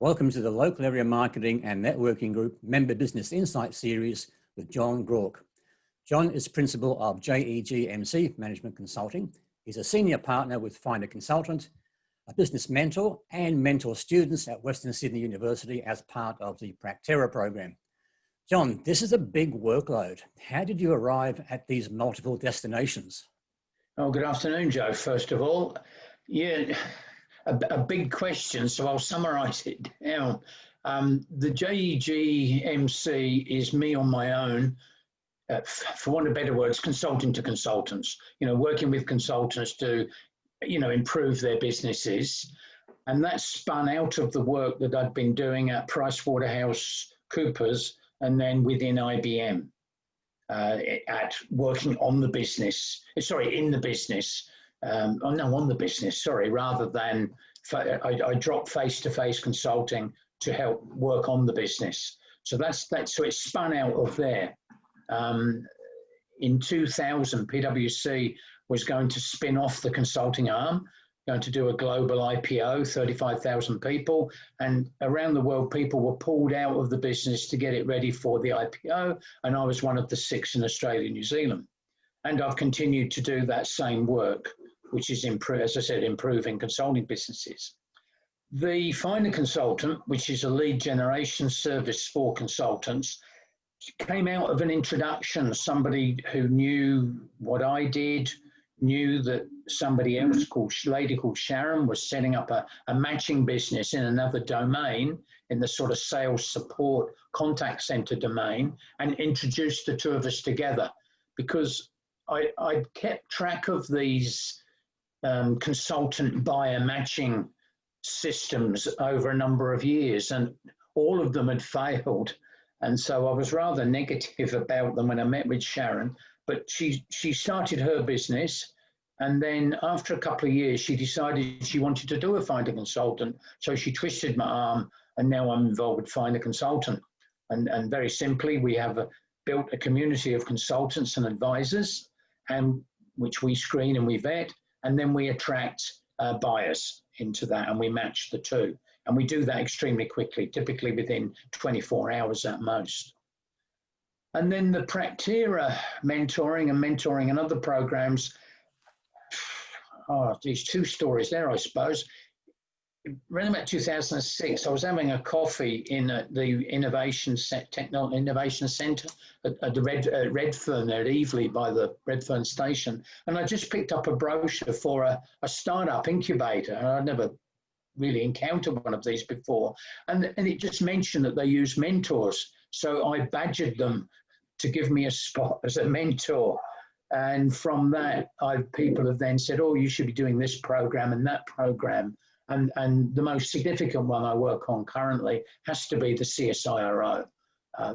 Welcome to the Local Area Marketing and Networking Group Member Business Insight Series with John Groarke. John is Principal of JEGMC Management Consulting. He's a Senior Partner with Finder Consultant, a Business Mentor, and mentors students at Western Sydney University as part of the Practera Program. John, this is a big workload. How did you arrive at these multiple destinations? Oh, good afternoon, Joe. First of all, a big question, so I'll summarise it down. The JEGMC is me on my own, for want of better words, consulting to consultants, working with consultants to, improve their businesses. And that spun out of the work that I'd been doing at PricewaterhouseCoopers and then within IBM, at working on the business, in the business. On the business, rather than, I dropped face-to-face consulting to help work on the business. So so it spun out of there. In 2000, PwC was going to spin off the consulting arm, going to do a global IPO, 35,000 people, and around the world, people were pulled out of the business to get it ready for the IPO, and I was one of the 6 in Australia and New Zealand. And I've continued to do that same work, which is, as I said, improving consulting businesses. The Finder Consultant, which is a lead generation service for consultants, came out of an introduction. Somebody who knew what I did, knew that somebody else a lady called Sharon was setting up a matching business in another domain, in the sort of sales support contact center domain, and introduced the two of us together because I kept track of these consultant buyer matching systems over a number of years, and all of them had failed. And so I was rather negative about them when I met with Sharon, but she started her business. And then after a couple of years, she decided she wanted to do a Finder Consultant. So she twisted my arm, and now I'm involved with Finder Consultant. And very simply, we have built a community of consultants and advisors, and which we screen and we vet. And then we attract buyers into that, and we match the two. And we do that extremely quickly, typically within 24 hours at most. And then the Practera mentoring and other programs, these 2 stories there, I suppose. Around about 2006, I was having a coffee in the Innovation Centre at the Redfern there at Eveleigh by the Redfern station. And I just picked up a brochure for a startup incubator. And I'd never really encountered one of these before. And it just mentioned that they use mentors. So I badgered them to give me a spot as a mentor. And from that, people have then said, oh, you should be doing this program and that program. And the most significant one I work on currently has to be the CSIRO,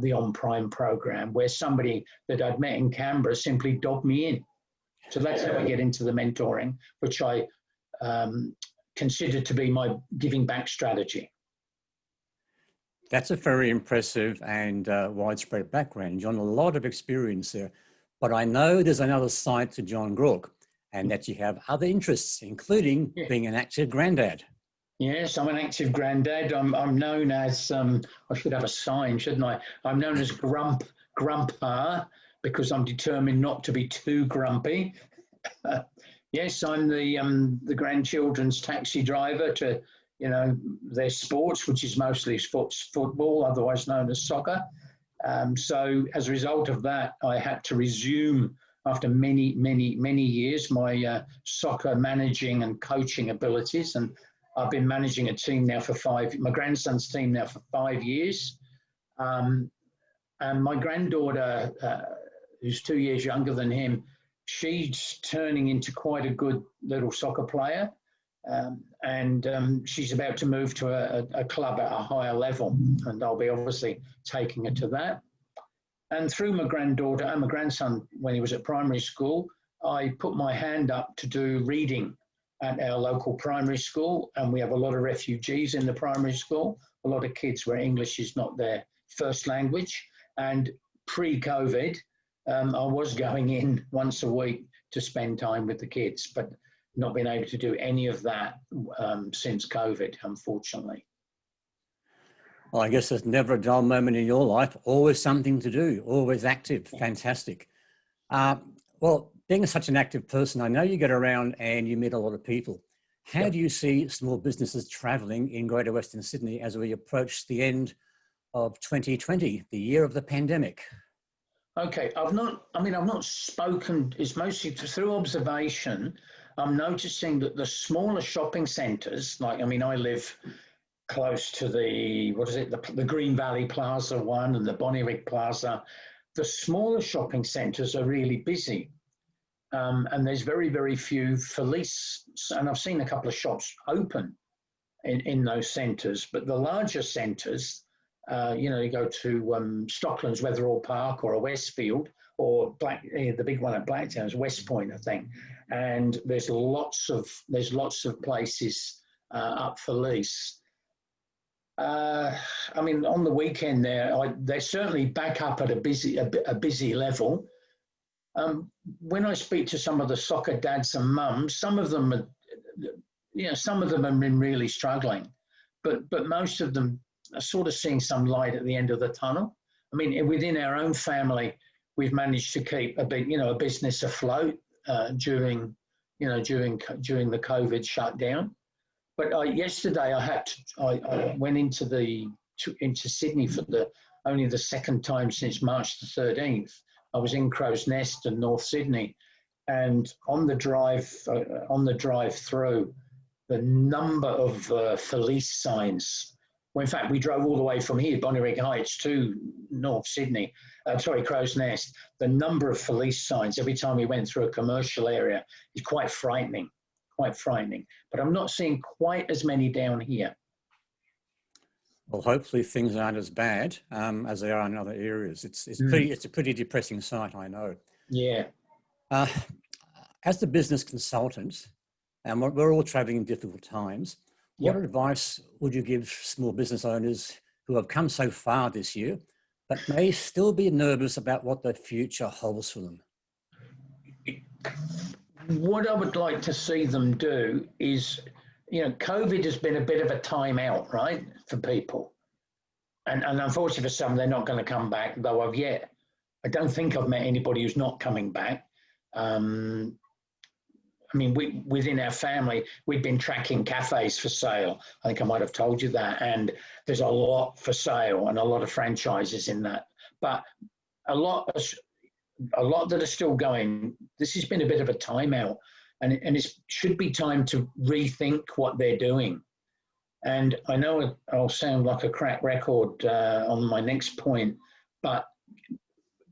the On Prime program, where somebody that I'd met in Canberra simply dobbed me in. So that's how I get into the mentoring, which I consider to be my giving back strategy. That's a very impressive and widespread background, John. A lot of experience there. But I know there's another side to John Groarke, and that you have other interests, including being an active granddad. Yes, I'm an active granddad. I'm known as, I should have a sign, shouldn't I? I'm known as Grandpa, because I'm determined not to be too grumpy. Yes, I'm the grandchildren's taxi driver to, their sports, which is mostly football, otherwise known as soccer. So as a result of that, I had to resume after many years, my soccer managing and coaching abilities. And I've been managing a team now for my grandson's team now for 5 years. And my granddaughter, who's 2 years younger than him, she's turning into quite a good little soccer player. And she's about to move to a club at a higher level. And I'll be obviously taking her to that. And through my granddaughter and my grandson, when he was at primary school, I put my hand up to do reading at our local primary school. And we have a lot of refugees in the primary school, a lot of kids where English is not their first language. And pre-COVID, I was going in once a week to spend time with the kids, but not been able to do any of that since COVID, unfortunately. Well, I guess there's never a dull moment in your life. Always something to do, always active. Fantastic. Uh, well, being such an active person, I know you get around and you meet a lot of people. How Yep. do you see small businesses travelling in Greater Western Sydney as we approach the end of 2020, the year of the pandemic? Okay, I've not spoken, it's mostly through observation. I'm noticing that the smaller shopping centres, I live close to the Green Valley Plaza one and the Bonnyrigg Plaza. The smaller shopping centres are really busy. And there's very, very few for lease. And I've seen a couple of shops open in those centres, but the larger centres, you go to Stockland's Wetherall Park or a Westfield or the big one at Blacktown is West Point, I think. And there's lots of places up for lease. On the weekend they're certainly back up at a busy level. When I speak to some of the soccer dads and mums, some of them have been really struggling, but most of them are sort of seeing some light at the end of the tunnel. I mean, within our own family, we've managed to keep a business afloat during the COVID shutdown. But yesterday I went into Sydney for only the second time since March the 13th. I was in Crow's Nest and North Sydney, and on the drive through, the number of for lease signs. Well, in fact, we drove all the way from here, Bonnyrigg Heights, to North Sydney. Crow's Nest. The number of for lease signs every time we went through a commercial area is quite frightening. But I'm not seeing quite as many down here. Well, hopefully things aren't as bad as they are in other areas. It's a pretty depressing sight, I know. Yeah. As the business consultant, and we're all traveling in difficult times, what advice would you give small business owners who have come so far this year, but may still be nervous about what the future holds for them? What I would like to see them do is, COVID has been a bit of a timeout, right, for people. And unfortunately for some, they're not going to come back, though I don't think I've met anybody who's not coming back. Within our family, we've been tracking cafes for sale. I think I might have told you that. And there's a lot for sale and a lot of franchises in that. But a lot that are still going. This has been a bit of a timeout, and it should be time to rethink what they're doing. And I know I'll sound like a crack record on my next point, but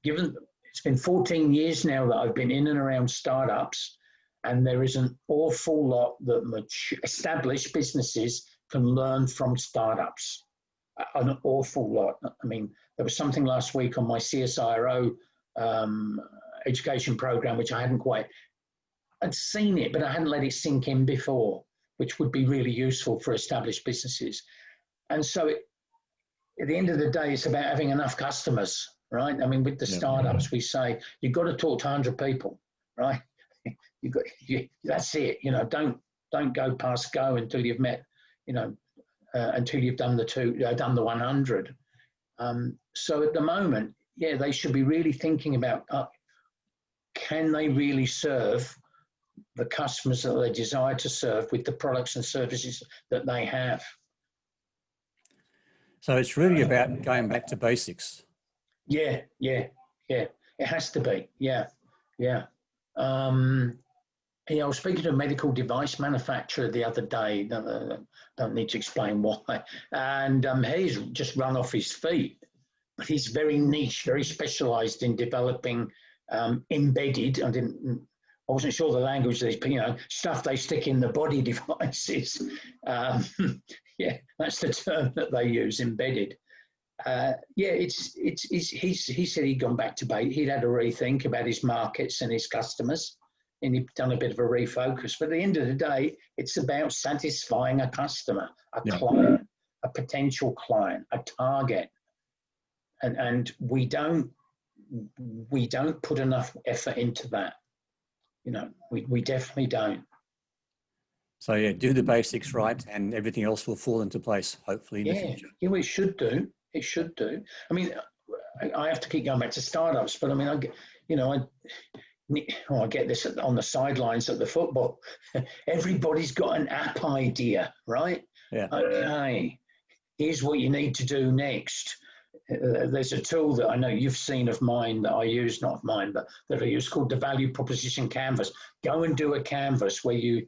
given it's been 14 years now that I've been in and around startups, and there is an awful lot that established businesses can learn from startups, an awful lot. I mean, there was something last week on my CSIRO education program, which I'd seen it, but I hadn't let it sink in before, which would be really useful for established businesses. And so at the end of the day, it's about having enough customers, right? I mean, with the startups, we say, you've got to talk to 100 people, right? That's it. Don't go past go until you've met, until you've done the 100. So at the moment, they should be really thinking about, can they really serve the customers that they desire to serve with the products and services that they have? So it's really about going back to basics. Yeah. It has to be. Yeah. I was speaking to a medical device manufacturer the other day. Don't need to explain why. And he's just run off his feet. But he's very niche, very specialised in developing embedded. I wasn't sure the language of these, stuff they stick in the body devices. That's the term that they use, embedded. He said he'd gone back to base. He'd had a rethink about his markets and his customers, and he'd done a bit of a refocus. But at the end of the day, it's about satisfying a customer, a client, a potential client, a target. And we don't put enough effort into that. We definitely don't. So yeah, do the basics right and everything else will fall into place, hopefully in the future. Yeah, it should do. It should do. I mean, I have to keep going back to startups, but I mean, I get this on the sidelines at the football. Everybody's got an app idea, right? Yeah. Okay, here's what you need to do next. There's a tool that I know you've seen of mine that I use, not of mine, but that I use, called the Value Proposition Canvas. Go and do a canvas where you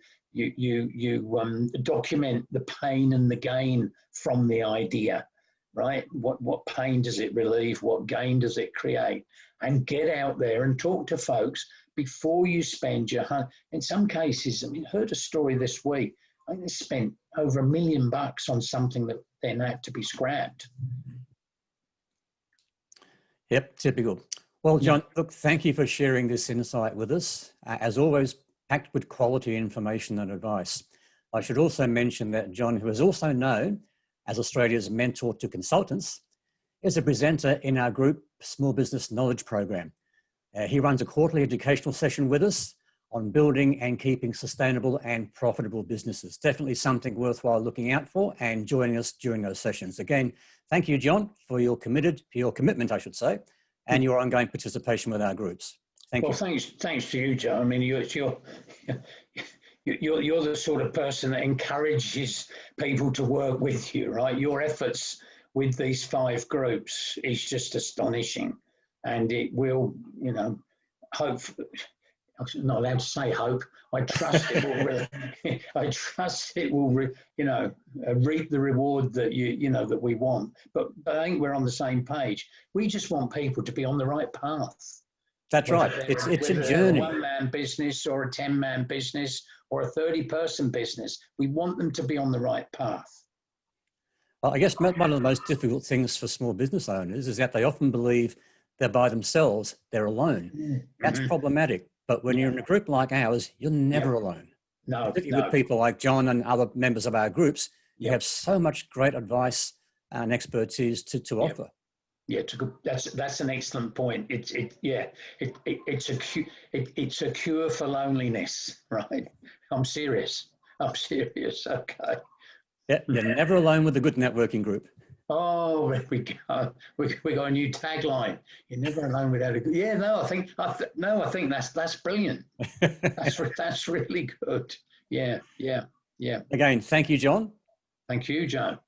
document the pain and the gain from the idea, right? What pain does it relieve? What gain does it create? And get out there and talk to folks before you spend in some cases, I mean, I heard a story this week. I think they spent over $1 million on something that then had to be scrapped. Yep, typical. Well, John, look, thank you for sharing this insight with us. As always, packed with quality information and advice. I should also mention that John, who is also known as Australia's mentor to consultants, is a presenter in our group Small Business Knowledge Program. He runs a quarterly educational session with us on building and keeping sustainable and profitable businesses. Definitely something worthwhile looking out for and joining us during those sessions. Again, thank you, John, for your commitment, I should say, and your ongoing participation with our groups. Thank you. Well, thanks to you, Joe. I mean, you're the sort of person that encourages people to work with you, right? Your efforts with these 5 groups is just astonishing, and it will, hope. I'm not allowed to say hope. I trust it will. I trust it will, reap the reward that that we want. But I think we're on the same page. We just want people to be on the right path. That's right. It's a journey. A 1-man business or a 10-man business or a 30-person business. We want them to be on the right path. Well, I guess one of the most difficult things for small business owners is that they often believe they're by themselves, they're alone. Mm-hmm. That's problematic. But when you're in a group like ours, you're never alone. No, particularly with people like John and other members of our groups, you have so much great advice and expertise to offer. Yeah, that's an excellent point. It's a cure for loneliness, right? I'm serious. Okay. Yeah, you're never alone with a good networking group. Oh, there we go. We got a new tagline. You're never alone without a good. Yeah, no, I think that's brilliant. That's really good. Yeah. Again, thank you, John. Thank you, Joe.